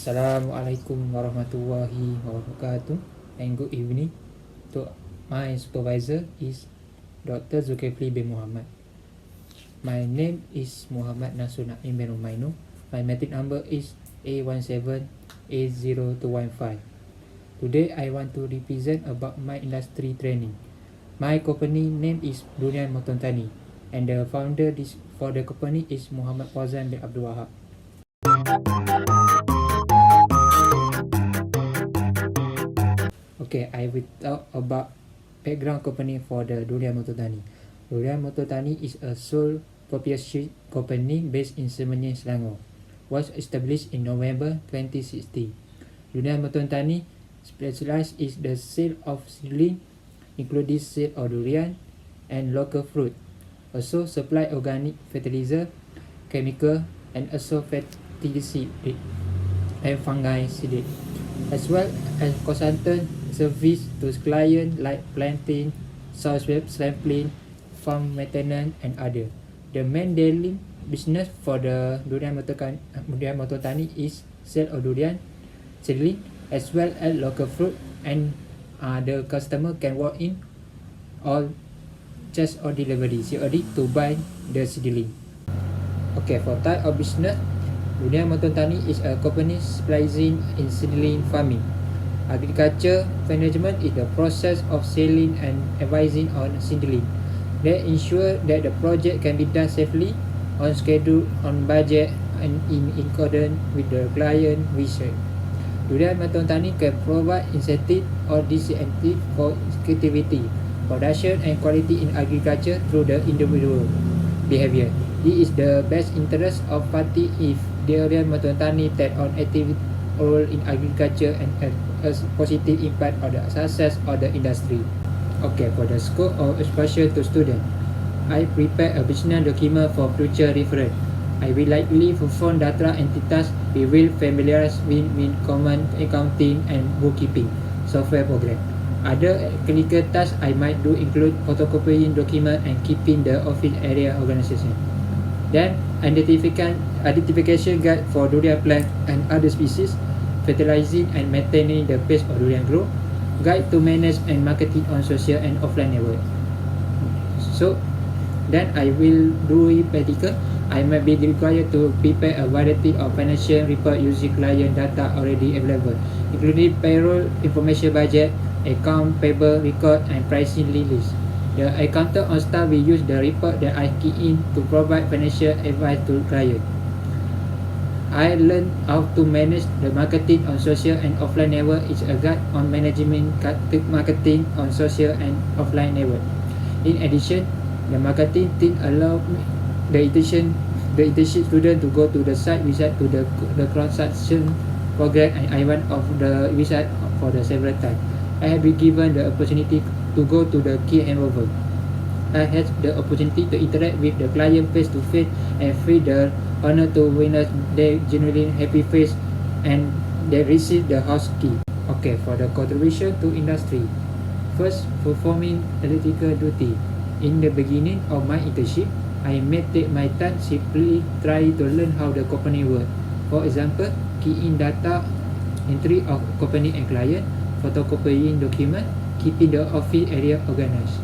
Assalamualaikum warahmatullahi wabarakatuh, and good evening to my supervisor is Dr. Zulkifli bin Muhammad. My name is Muhammad Nasur Naim bin Umainu. My metric number is A178015. Today I want to represent about my industry training. My company name is Durian Motontani, and the founder for the company is Muhammad Fauzan bin Abdul Wahab. Okay, I will talk about background company for the Durian Motontani. Durian Motontani is a sole proprietorship company based in Semenyih, Selangor. Was established in November 2016. Durian Motontani specializes in the sale of seedling, including sale of durian and local fruit. Also supply organic fertilizer, chemical, and also fertility and fungi seed, as well as consultant service to clients like planting, soil sampling, farm maintenance, and other. The main daily business for the Durian Motontani is sale of durian, seedling, as well as local fruit, and the customer can walk in or just or delivery COD to buy the seedling. Okay, for type of business, Durian Motontani is a company specializing in seedling farming. Agriculture management is the process of selling and advising on seedling. They ensure that the project can be done safely, on schedule, on budget, and in accordance with the client wishes. Durian Motontani can provide incentive or disincentive for creativity, production, and quality in agriculture through the individual behavior. It is the best interest of party if Durian Motontani take on active role in agriculture and a positive impact on the success of the industry. Okay, for the scope of exposure to students, I prepare a business document for future reference. I will likely perform data entities. We will familiarize with common accounting and bookkeeping software program. Other clinical tasks I might do include photocopying document and keeping the office area organization. Then identification guide for durian plant and other species, fertilizing and maintaining the pace of durian growth, guide to manage and marketing on social and offline network. So then I will do it practical. I might be required to prepare a variety of financial report using client data already available, including payroll information, budget, account payable record, and pricing list. The accountant on staff will use the report that I key in to provide financial advice to client. I learned how to manage the marketing on social and offline network. It's a guide on management marketing on social and offline network. In addition, the marketing team allow the internship student to go to the site visit to the construction program, and I went of the visit for the several times. I have been given the opportunity to go to the key handover. I had the opportunity to interact with the client face to face and feel the honor to witness their genuinely happy face and they receive the house key. Okay, for the contribution to industry. First, performing analytical duty. In the beginning of my internship, I may take my time simply try to learn how the company works. For example, key in data entry of company and client, photocopying document, keeping the office area organized.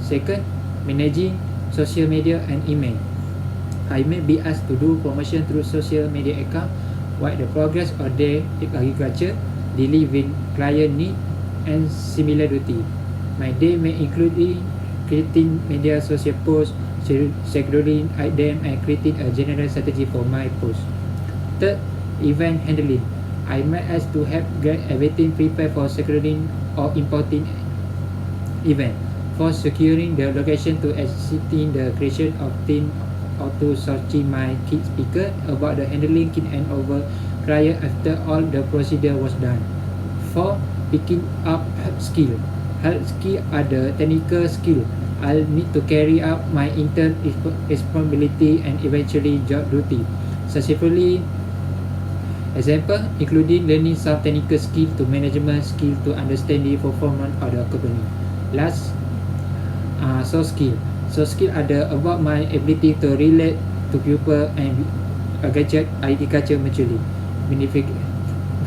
Second, managing social media and email. I may be asked to do promotion through social media account, what the progress of their agriculture, dealing with client need, and similar duty. My day may include creating media social posts, scheduling them, and creating a general strategy for my post. Third, event handling. I might ask to help get everything prepared for scheduling or importing event. For securing the location to assisting the creation of team or to searching my key speaker about the handling kit and over prior after all the procedure was done. 4. Picking up hard skill. Hard skill are the technical skill I'll need to carry out my intern responsibility and eventually job duty successfully. Example including learning some technical skill to management skill to understand the performance of the company. Last, soft skill. Soft skill are about my ability to relate to people and agriculture maturely.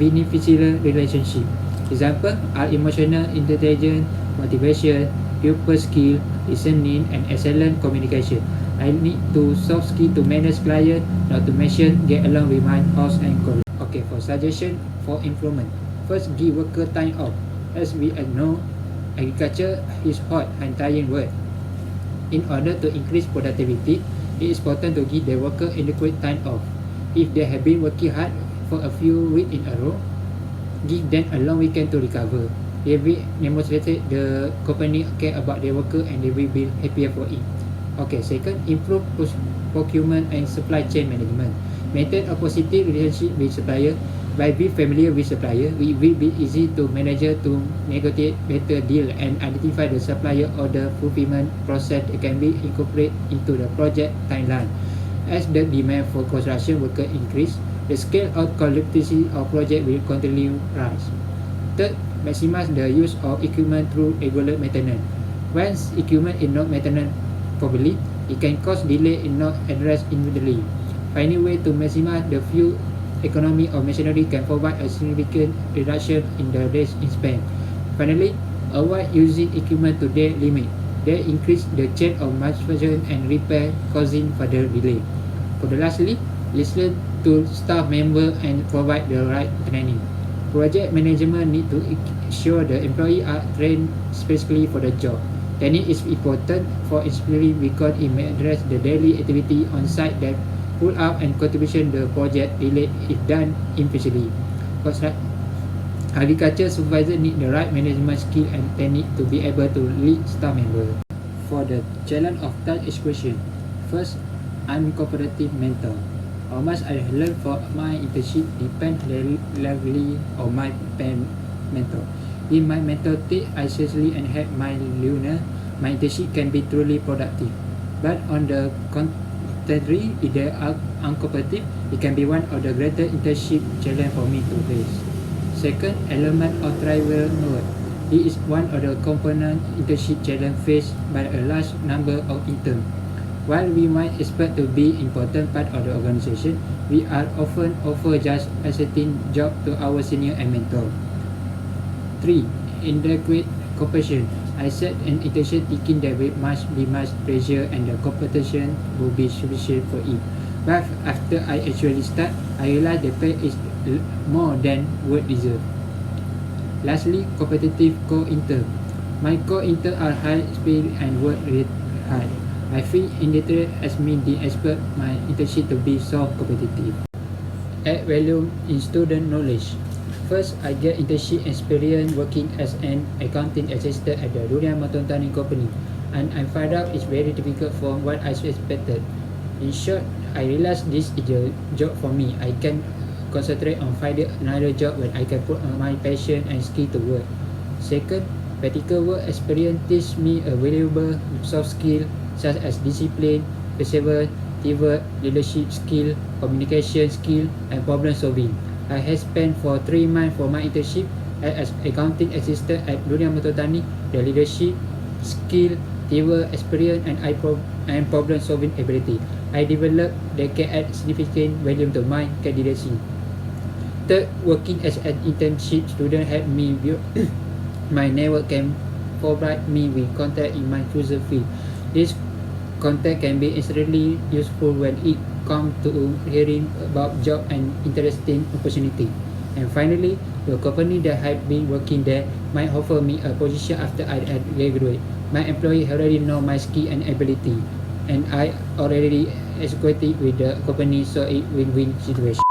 beneficial relationship. Example are emotional intelligence, motivation, pupil skill, listening, and excellent communication. I need to soft skill to manage client, not to mention get along with my boss and colleague. Okay, for suggestion for improvement. First, give worker time off. As we know, agriculture is hot and tiring work. In order to increase productivity, it is important to give the worker adequate time off. If they have been working hard for a few weeks in a row, give them a long weekend to recover. They will demonstrate the company care about their worker and they will be happier for it. Okay, second, improve procurement and supply chain management. Maintain a positive relationship with supplier. By being familiar with supplier, it will be easy to manage to negotiate better deal and identify the supplier or the fulfillment process that can be incorporated into the project timeline. As the demand for construction worker increase, the scale of complexity of project will continue rise. Third, maximize the use of equipment through regular maintenance. Once equipment is not maintained properly, it can cause delay in not addressed immediately. Finding way to maximize the fuel economy of machinery can provide a significant reduction in the days in span. Finally, avoid using equipment to their limit. They increase the chain of manufacturing and repair, causing further delay. For the lastly, listen to staff member and provide the right training. Project management need to ensure the employee are trained specifically for the job. Training is important for especially because it may address the daily activity on site that pull up and contribution the project delay if done efficiently. Agriculture supervisor need the right management skill and technique to be able to lead staff member. For the challenge of task execution, first, I'm cooperative mentor. How much I learn for my internship depends largely on my mentor. If my mentor take I seriously and help my learner, my internship can be truly productive. But on the contrary, if they are uncooperative, it can be one of the greater internship challenge for me to face. Second, element of tribal work. It is one of the component internship challenge faced by a large number of interns. While we might expect to be important part of the organization, we are often offer just accepting job to our senior and mentor. 3. Inadequate compensation. I set an intention thinking that there must be much pressure and the competition will be sufficient for it. But after I actually start, I realized the pay is more than worth deserve. Lastly, competitive co-intern. My co-intern are high spirit and work rate high. I feel entitled as me the expert my internship to be so competitive. Add value in student knowledge. First, I get internship experience working as an accounting assistant at the Durian Mototani company, and I find out it's very difficult from what I expected. In short, I realized this is a job for me. I can concentrate on finding another job when I can put on my passion and skill to work. Second, practical work experience teach me a valuable soft skill such as discipline, perseverance, teamwork, leadership skill, communication skill, and problem solving. I have spent for 3 months for my internship as accounting assistant at Durian Mototani. The leadership skill, teamwork experience, and problem solving ability I developed that can add significant value to my candidacy. Third, working as an internship student helped me build my network can provide me with contact in my chosen field. This contact can be extremely useful when it comes to hearing about job and interesting opportunity. And finally, the company that have been working there might offer me a position after I graduate. My employee already know my skill and ability, and I already executed with the company, so it win-win situation.